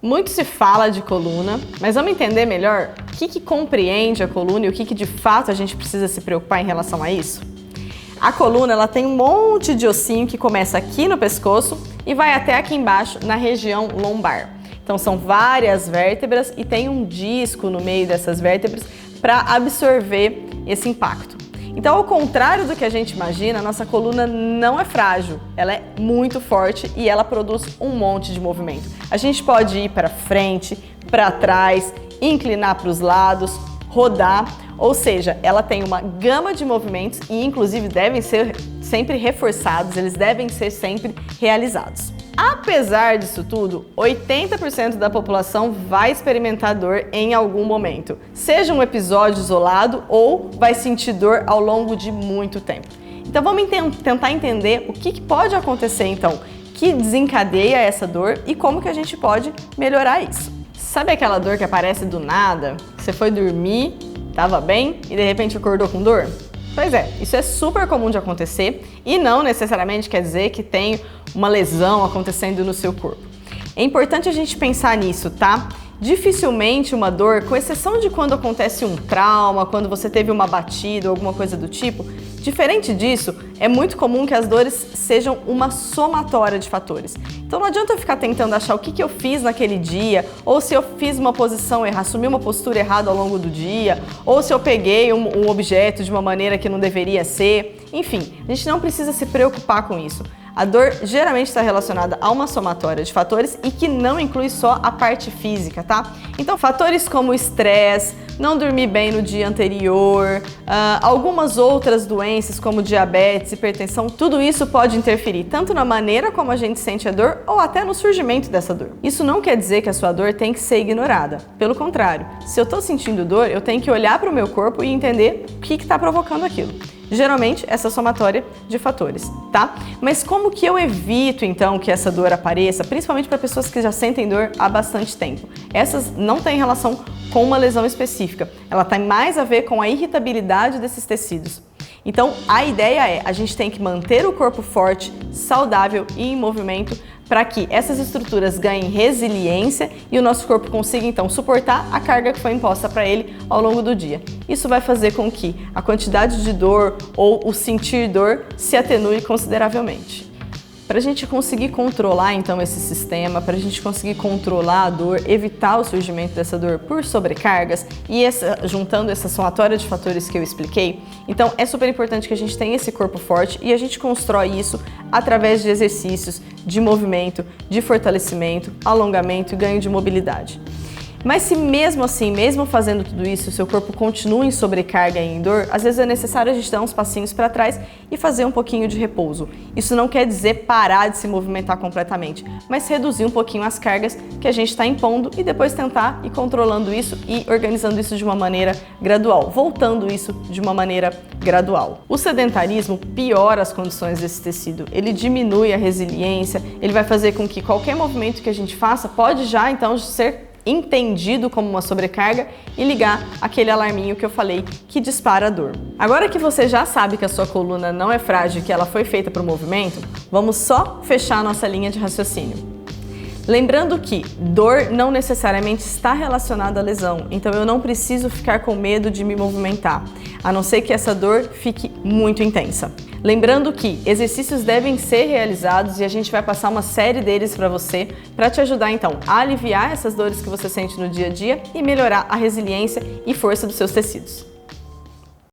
Muito se fala de coluna, mas vamos entender melhor o que compreende a coluna e o que de fato a gente precisa se preocupar em relação a isso? A coluna ela tem um monte de ossinho que começa aqui no pescoço e vai até aqui embaixo na região lombar. Então são várias vértebras e tem um disco no meio dessas vértebras para absorver esse impacto. Então, ao contrário do que a gente imagina, a nossa coluna não é frágil, ela é muito forte e ela produz um monte de movimento. A gente pode ir para frente, para trás, inclinar para os lados, rodar, ou seja, ela tem uma gama de movimentos e inclusive devem ser sempre reforçados, eles devem ser sempre realizados. Apesar disso tudo, 80% da população vai experimentar dor em algum momento, seja um episódio isolado ou vai sentir dor ao longo de muito tempo. Então vamos tentar entender o que pode acontecer então, que desencadeia essa dor e como que a gente pode melhorar isso. Sabe aquela dor que aparece do nada? Você foi dormir, estava bem e de repente acordou com dor? Pois é, isso é super comum de acontecer e não necessariamente quer dizer que tem uma lesão acontecendo no seu corpo. É importante a gente pensar nisso, tá? Dificilmente uma dor, com exceção de quando acontece um trauma, quando você teve uma batida ou alguma coisa do tipo, diferente disso, é muito comum que as dores sejam uma somatória de fatores. Então não adianta eu ficar tentando achar o que eu fiz naquele dia, ou se eu fiz uma posição errada, assumi uma postura errada ao longo do dia, ou se eu peguei um objeto de uma maneira que não deveria ser. Enfim, a gente não precisa se preocupar com isso. A dor geralmente está relacionada a uma somatória de fatores e que não inclui só a parte física, tá? Então, fatores como estresse, não dormir bem no dia anterior, algumas outras doenças como diabetes, hipertensão, tudo isso pode interferir tanto na maneira como a gente sente a dor ou até no surgimento dessa dor. Isso não quer dizer que a sua dor tem que ser ignorada. Pelo contrário, se eu estou sentindo dor, eu tenho que olhar para o meu corpo e entender o que está provocando aquilo. Geralmente, essa somatória de fatores, tá? Mas como que eu evito, então, que essa dor apareça, principalmente para pessoas que já sentem dor há bastante tempo? Essas não têm relação com uma lesão específica, ela tem mais a ver com a irritabilidade desses tecidos. Então, a ideia é, a gente tem que manter o corpo forte, saudável e em movimento para que essas estruturas ganhem resiliência e o nosso corpo consiga, então, suportar a carga que foi imposta para ele ao longo do dia. Isso vai fazer com que a quantidade de dor ou o sentir dor se atenue consideravelmente. Para a gente conseguir controlar, então, esse sistema, para a gente conseguir controlar a dor, evitar o surgimento dessa dor por sobrecargas e juntando essa somatória de fatores que eu expliquei, então é super importante que a gente tenha esse corpo forte e a gente constrói isso através de exercícios, de movimento, de fortalecimento, alongamento e ganho de mobilidade. Mas se mesmo assim, mesmo fazendo tudo isso, o seu corpo continua em sobrecarga e em dor, às vezes é necessário a gente dar uns passinhos para trás e fazer um pouquinho de repouso. Isso não quer dizer parar de se movimentar completamente, mas reduzir um pouquinho as cargas que a gente está impondo e depois tentar ir controlando isso e organizando isso de uma maneira gradual, voltando isso de uma maneira gradual. O sedentarismo piora as condições desse tecido, ele diminui a resiliência, ele vai fazer com que qualquer movimento que a gente faça pode já então ser entendido como uma sobrecarga e ligar aquele alarminho que eu falei que dispara a dor. Agora que você já sabe que a sua coluna não é frágil e que ela foi feita para o movimento, vamos só fechar a nossa linha de raciocínio. Lembrando que dor não necessariamente está relacionada à lesão, então eu não preciso ficar com medo de me movimentar, a não ser que essa dor fique muito intensa. Lembrando que exercícios devem ser realizados e a gente vai passar uma série deles para você, para te ajudar então a aliviar essas dores que você sente no dia a dia e melhorar a resiliência e força dos seus tecidos.